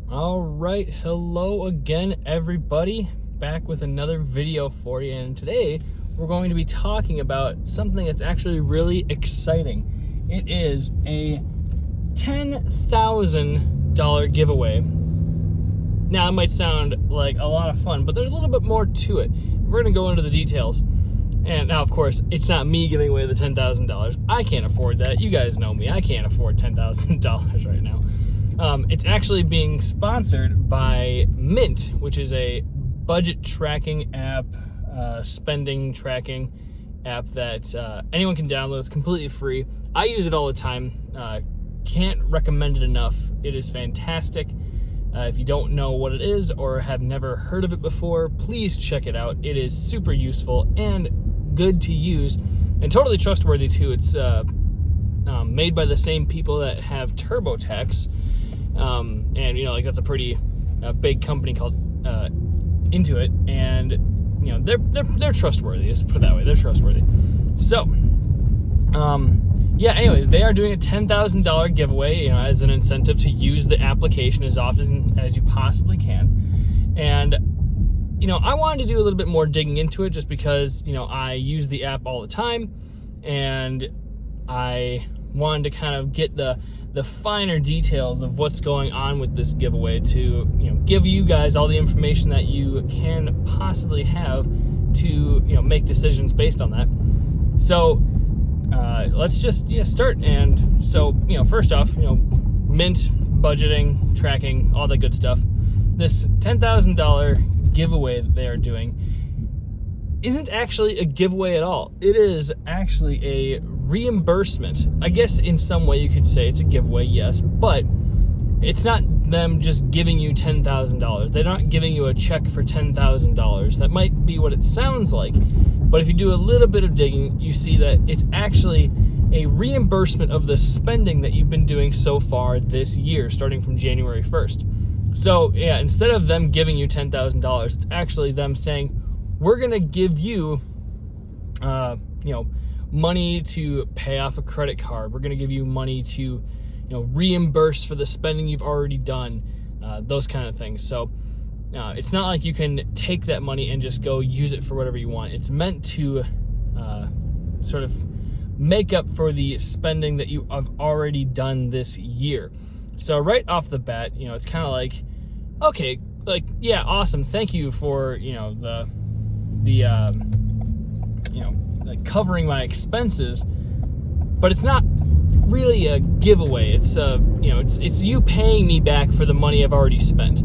All right, hello again, everybody. Back with another video for you, and today we're going to be talking about something that's actually really exciting. It is a $10,000 giveaway. Now, it might sound like a lot of fun, but there's a little bit more to it. We're going to go into the details. And now, of course, it's not me giving away the $10,000. I can't afford that. You guys know me. I can't afford $10,000 right now. It's actually being sponsored by Mint, which is a budget tracking app, spending tracking app that anyone can download. It's completely free. I use it all the time. Can't recommend it enough. It is fantastic. If you don't know what it is or have never heard of it before, please check it out. It is super useful and good to use and totally trustworthy too. It's made by the same people that have TurboTax. And that's a pretty big company called Intuit, and they're trustworthy. Let's put it that way. They're trustworthy. So, anyways, they are doing a $10,000 giveaway, as an incentive to use the application as often as you possibly can. And I wanted to do a little bit more digging into it, just because I use the app all the time, and I wanted to kind of get the finer details of what's going on with this giveaway to give you guys all the information that you can possibly have to make decisions based on that. So let's just start. And so first off, Mint, budgeting, tracking, all that good stuff. This $10,000 giveaway that they are doing isn't actually a giveaway at all. It is actually a reimbursement. I guess in some way you could say it's a giveaway, yes, but it's not them just giving you $10,000. They're not giving you a check for $10,000. That might be what it sounds like, but if you do a little bit of digging, you see that it's actually a reimbursement of the spending that you've been doing so far this year, starting from January 1st. So yeah, instead of them giving you $10,000, it's actually them saying, we're gonna give you money to pay off a credit card. We're gonna give you money to reimburse for the spending you've already done, those kind of things. So it's not like you can take that money and just go use it for whatever you want. It's meant to sort of make up for the spending that you have already done this year. So right off the bat, it's kind of like, okay, yeah, awesome, thank you for covering my expenses, but it's not really a giveaway. It's it's you paying me back for the money I've already spent.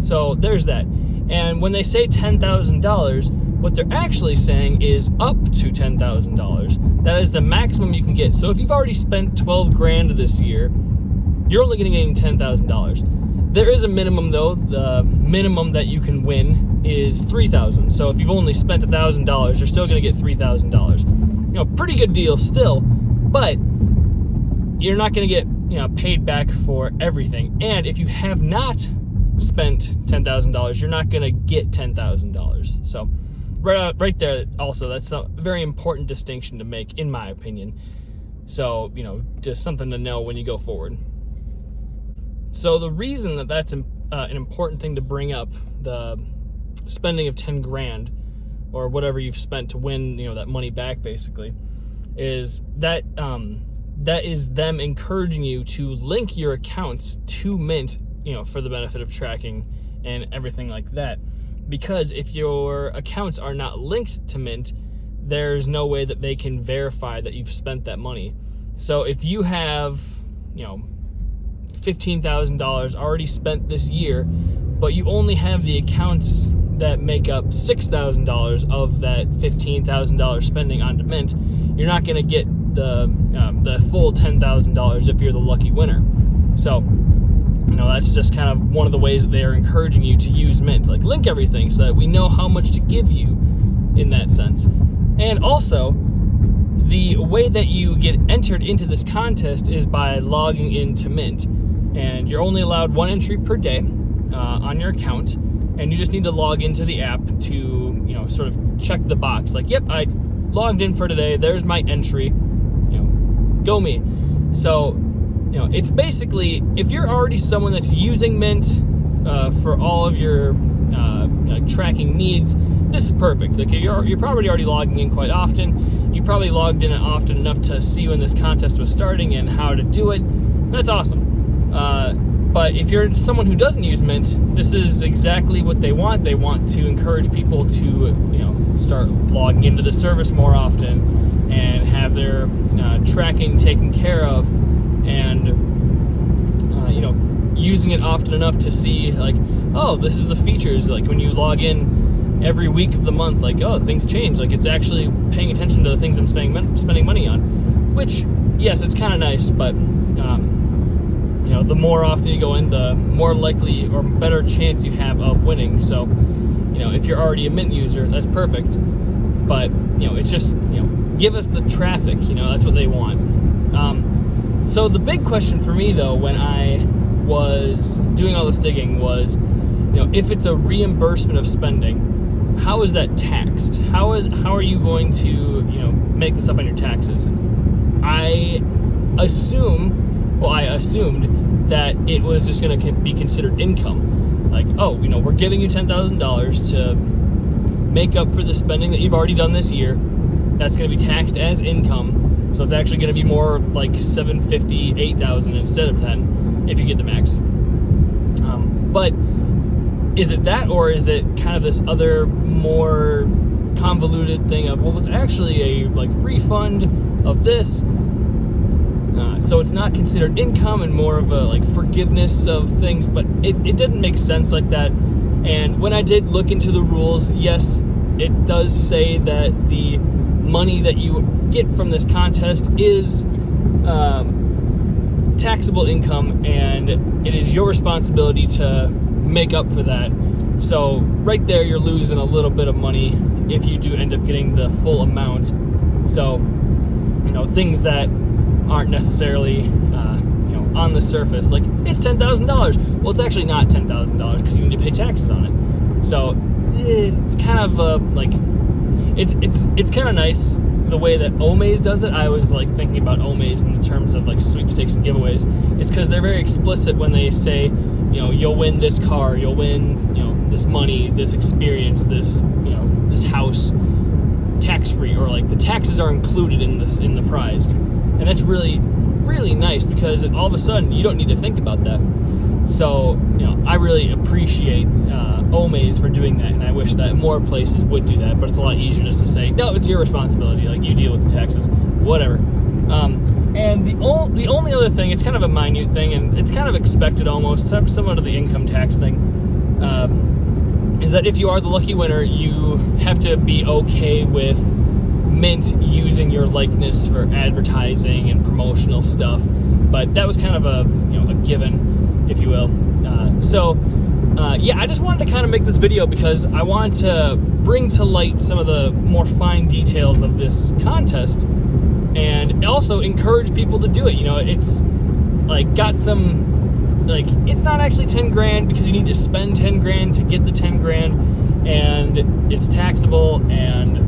So there's that. And when they say $10,000, what they're actually saying is up to $10,000. That is the maximum you can get. So if you've already spent 12 grand this year, you're only going to get $10,000. There is a minimum though. The minimum that you can win is $3,000. So if you've only spent $1,000, you're still going to get $3,000. Pretty good deal still, but you're not going to get paid back for everything. And if you have not spent $10,000, you're not going to get $10,000. So right there, also, that's a very important distinction to make, in my opinion. So just something to know when you go forward. So the reason that that's an important thing to bring up, the spending of 10 grand or whatever you've spent to win that money back, basically, is that that is them encouraging you to link your accounts to Mint, for the benefit of tracking and everything like that. Because if your accounts are not linked to Mint, there's no way that they can verify that you've spent that money. So if you have $15,000 already spent this year, but you only have the accounts that make up $6,000 of that $15,000 spending onto Mint, you're not going to get the full $10,000 if you're the lucky winner. So that's just kind of one of the ways that they are encouraging you to use Mint, like link everything so that we know how much to give you in that sense. And also, the way that you get entered into this contest is by logging into Mint. And you're only allowed one entry per day on your account, and you just need to log into the app to sort of check the box, like, yep, I logged in for today, there's my entry, go me. So it's basically, if you're already someone that's using Mint, for all of your tracking needs, this is perfect. Like you're probably already logging in quite often. You probably logged in often enough to see when this contest was starting and how to do it. That's awesome. But if you're someone who doesn't use Mint, this is exactly what they want. They want to encourage people to start logging into the service more often and have their tracking taken care of, and using it often enough to see, like, oh, this is the features. Like when you log in every week of the month, like, oh, things change. Like it's actually paying attention to the things I'm spending money on. Which, yes, it's kind of nice, but the more often you go in, the more likely or better chance you have of winning. So, if you're already a Mint user, that's perfect. But it's just give us the traffic. That's what they want. So the big question for me, though, when I was doing all this digging was, if it's a reimbursement of spending, how is that taxed? How are you going to, make this up on your taxes? I assumed that it was just going to be considered income. Like, oh, we're giving you $10,000 to make up for the spending that you've already done this year. That's going to be taxed as income. So it's actually going to be more like $750,000, $8,000 instead of $10,000 if you get the max. But is it that, or is it kind of this other more convoluted thing of, well, it's actually a refund of this, so it's not considered income and more of a forgiveness of things? But it didn't make sense like that. And when I did look into the rules, yes, it does say that the money that you get from this contest is taxable income, and it is your responsibility to make up for that. So right there, you're losing a little bit of money if you do end up getting the full amount. So things that aren't necessarily on the surface, like it's $10,000. Well, it's actually not $10,000 because you need to pay taxes on it. So it's kind of it's kind of nice the way that Omaze does it. I was thinking about Omaze in terms of sweepstakes and giveaways. It's because they're very explicit when they say, you'll win this car, you'll win, this money, this experience, this house, tax free, or the taxes are included in the prize. And that's really, really nice because all of a sudden you don't need to think about that. So, I really appreciate Omaze for doing that, and I wish that more places would do that, but it's a lot easier just to say, no, it's your responsibility, you deal with the taxes, whatever. And the only other thing, it's kind of a minute thing, and it's kind of expected almost, similar to the income tax thing, is that if you are the lucky winner, you have to be okay with Mint using your likeness for advertising and promotional stuff. But that was kind of a given, if you will. I just wanted to kind of make this video because I wanted to bring to light some of the more fine details of this contest, and also encourage people to do it. It's got some, it's not actually 10 grand because you need to spend 10 grand to get the 10 grand, and it's taxable, and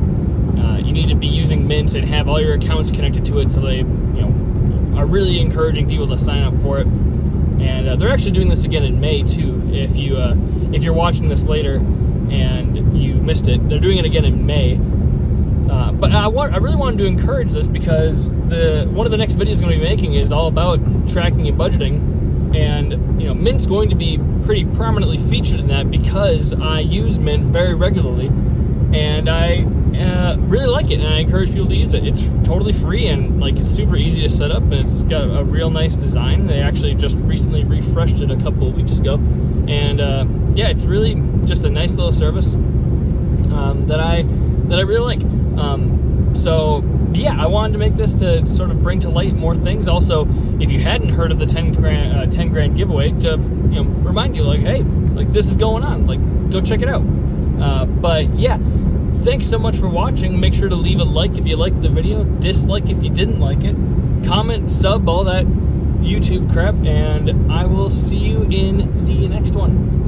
you need to be using Mint and have all your accounts connected to it, so they are really encouraging people to sign up for it. And they're actually doing this again in May too. If you're watching this later and you missed it, they're doing it again in May. But I really wanted to encourage this because one of the next videos I'm going to be making is all about tracking and budgeting, and Mint's going to be pretty prominently featured in that because I use Mint very regularly, and I really like it, and I encourage people to use it. It's totally free, and it's super easy to set up, and it's got a real nice design. They actually just recently refreshed it a couple of weeks ago, and it's really just a nice little service that I really like. I wanted to make this to sort of bring to light more things. Also, if you hadn't heard of the 10 grand giveaway, to remind you, hey, this is going on. Go check it out. Thanks so much for watching. Make sure to leave a like if you liked the video, dislike if you didn't like it, comment, sub, all that YouTube crap, and I will see you in the next one.